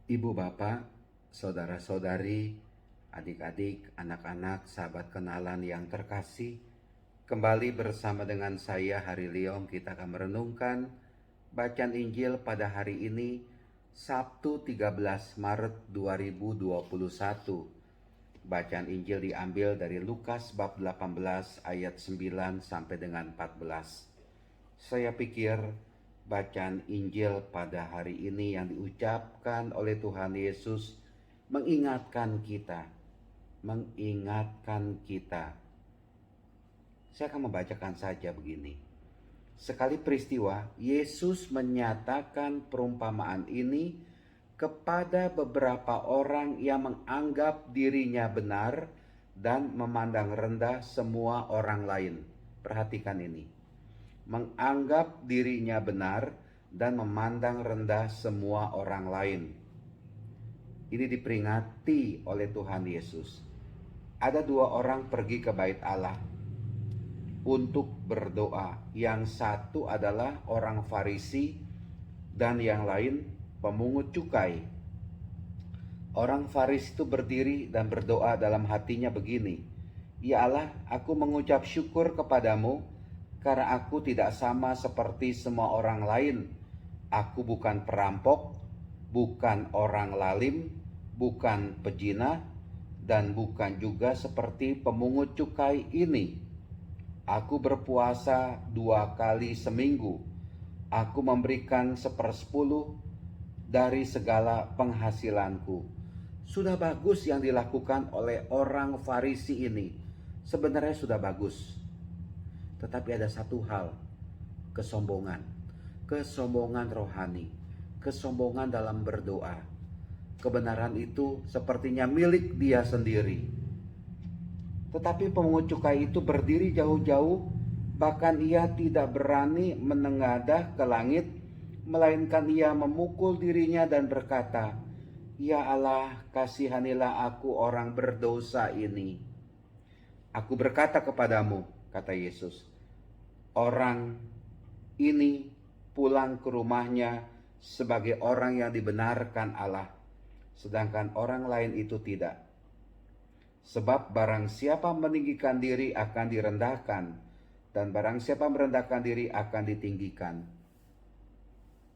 Ibu bapak, saudara-saudari, adik-adik, anak-anak, sahabat kenalan yang terkasih, kembali bersama dengan saya Hari Liom, kita akan merenungkan bacaan Injil pada hari ini, Sabtu 13 Maret 2021. Bacaan Injil diambil dari Lukas bab 18 ayat 9 sampai dengan 14. Saya pikir bacaan Injil pada hari ini yang diucapkan oleh Tuhan Yesus mengingatkan kita. Saya akan membacakan saja begini. Sekali peristiwa, Yesus menyatakan perumpamaan ini kepada beberapa orang yang menganggap dirinya benar dan memandang rendah semua orang lain. Perhatikan ini. Menganggap dirinya benar dan memandang rendah semua orang lain. Ini diperingati oleh Tuhan Yesus. Ada dua orang pergi ke bait Allah untuk berdoa. Yang satu adalah orang Farisi dan yang lain pemungut cukai. Orang Farisi itu berdiri dan berdoa dalam hatinya begini, "Ya Allah, aku mengucap syukur kepadamu karena aku tidak sama seperti semua orang lain. Aku bukan perampok, bukan orang lalim, bukan pezina, dan bukan juga seperti pemungut cukai ini. Aku berpuasa 2 kali seminggu. Aku memberikan 1/10 dari segala penghasilanku." Sudah bagus yang dilakukan oleh orang Farisi ini. Sebenarnya sudah bagus. Tetapi ada satu hal, kesombongan. Kesombongan rohani. Kesombongan dalam berdoa. Kebenaran itu sepertinya milik dia sendiri. Tetapi pemungut cukai itu berdiri jauh-jauh, bahkan ia tidak berani menengadah ke langit, melainkan ia memukul dirinya dan berkata, "Ya Allah, kasihanilah aku orang berdosa ini." "Aku berkata kepadamu," kata Yesus, "orang ini pulang ke rumahnya sebagai orang yang dibenarkan Allah, sedangkan orang lain itu tidak. Sebab barang siapa meninggikan diri akan direndahkan, dan barang siapa merendahkan diri akan ditinggikan."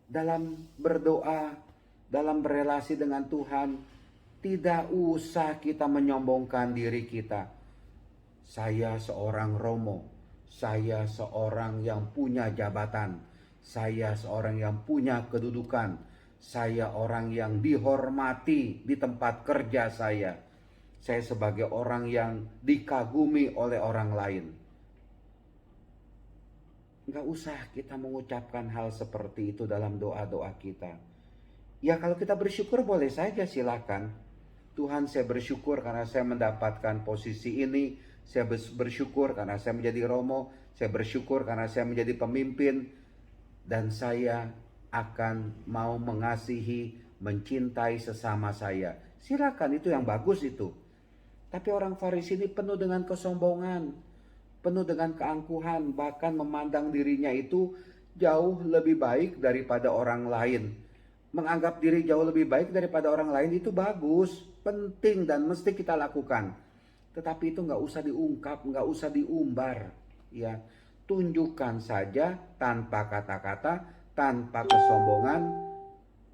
Dalam berdoa, dalam berelasi dengan Tuhan, tidak usah kita menyombongkan diri kita. Saya seorang Romo, saya seorang yang punya jabatan, saya seorang yang punya kedudukan, saya orang yang dihormati di tempat kerja saya sebagai orang yang dikagumi oleh orang lain. Nggak usah kita mengucapkan hal seperti itu dalam doa-doa kita. Ya kalau kita bersyukur boleh saja, silakan. Tuhan, saya bersyukur karena saya mendapatkan posisi ini. Saya bersyukur karena saya menjadi Romo. Saya bersyukur karena saya menjadi pemimpin. Dan saya akan mau mengasihi, mencintai sesama saya. Silakan, itu yang bagus itu. Tapi orang Farisi ini penuh dengan kesombongan, penuh dengan keangkuhan, bahkan memandang dirinya itu jauh lebih baik daripada orang lain. Menganggap diri jauh lebih baik daripada orang lain itu bagus, penting dan mesti kita lakukan. Tetapi itu nggak usah diungkap, nggak usah diumbar, ya. Tunjukkan saja tanpa kata-kata, tanpa kesombongan,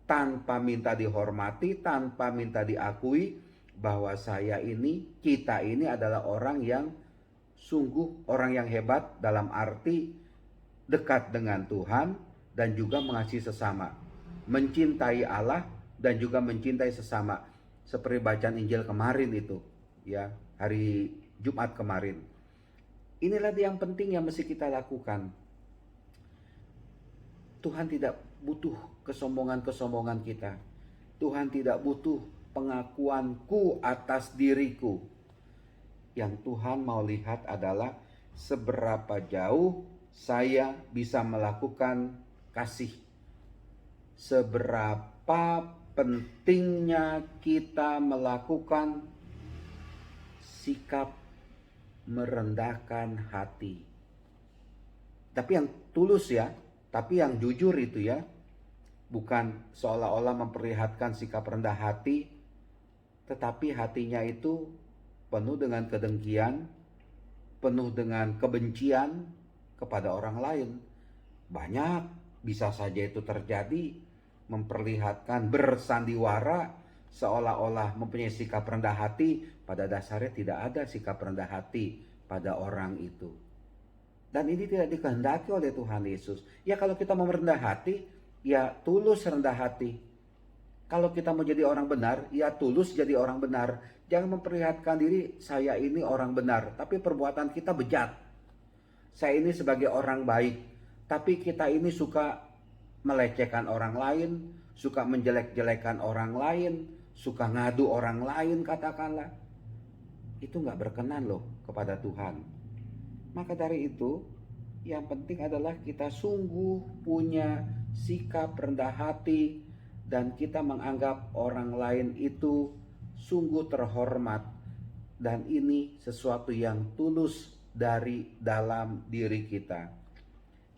tanpa minta dihormati, tanpa minta diakui bahwa saya ini, kita ini adalah orang yang sungguh orang yang hebat dalam arti dekat dengan Tuhan dan juga mengasihi sesama, mencintai Allah dan juga mencintai sesama. Seperti bacaan Injil kemarin itu, ya, hari Jumat kemarin. Inilah yang penting yang mesti kita lakukan. Tuhan tidak butuh kesombongan-kesombongan kita. Tuhan tidak butuh pengakuanku atas diriku. Yang Tuhan mau lihat adalah seberapa jauh saya bisa melakukan kasih. Seberapa pentingnya kita melakukan sikap merendahkan hati. Tapi yang tulus ya, tapi yang jujur itu ya. bukan seolah-olah memperlihatkan sikap rendah hati, tetapi hatinya itu penuh dengan kedengkian, penuh dengan kebencian kepada orang lain. Banyak bisa saja itu terjadi, memperlihatkan bersandiwara seolah-olah mempunyai sikap rendah hati, pada dasarnya tidak ada sikap rendah hati pada orang itu. Dan ini tidak dikehendaki oleh Tuhan Yesus. Ya kalau kita mau merendah hati, ya tulus rendah hati. Kalau kita mau jadi orang benar, ya tulus jadi orang benar. Jangan memperlihatkan diri, saya ini orang benar, tapi perbuatan kita bejat. Saya ini sebagai orang baik, tapi kita ini suka melecehkan orang lain, suka menjelek-jelekan orang lain, suka ngadu orang lain katakanlah. Itu gak berkenan loh kepada Tuhan. Maka dari itu, yang penting adalah kita sungguh punya sikap rendah hati dan kita menganggap orang lain itu sungguh terhormat. Dan ini sesuatu yang tulus dari dalam diri kita.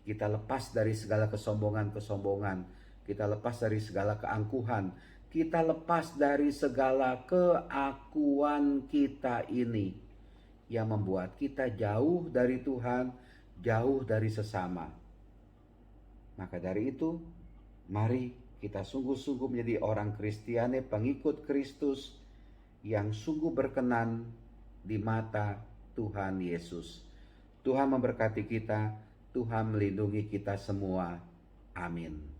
Kita lepas dari segala kesombongan-kesombongan. Kita lepas dari segala keangkuhan. Kita lepas dari segala keakuan kita ini yang membuat kita jauh dari Tuhan, jauh dari sesama. Maka dari itu, mari kita sungguh-sungguh menjadi orang Kristiani, pengikut Kristus yang sungguh berkenan di mata Tuhan Yesus. Tuhan memberkati kita, Tuhan melindungi kita semua. Amin.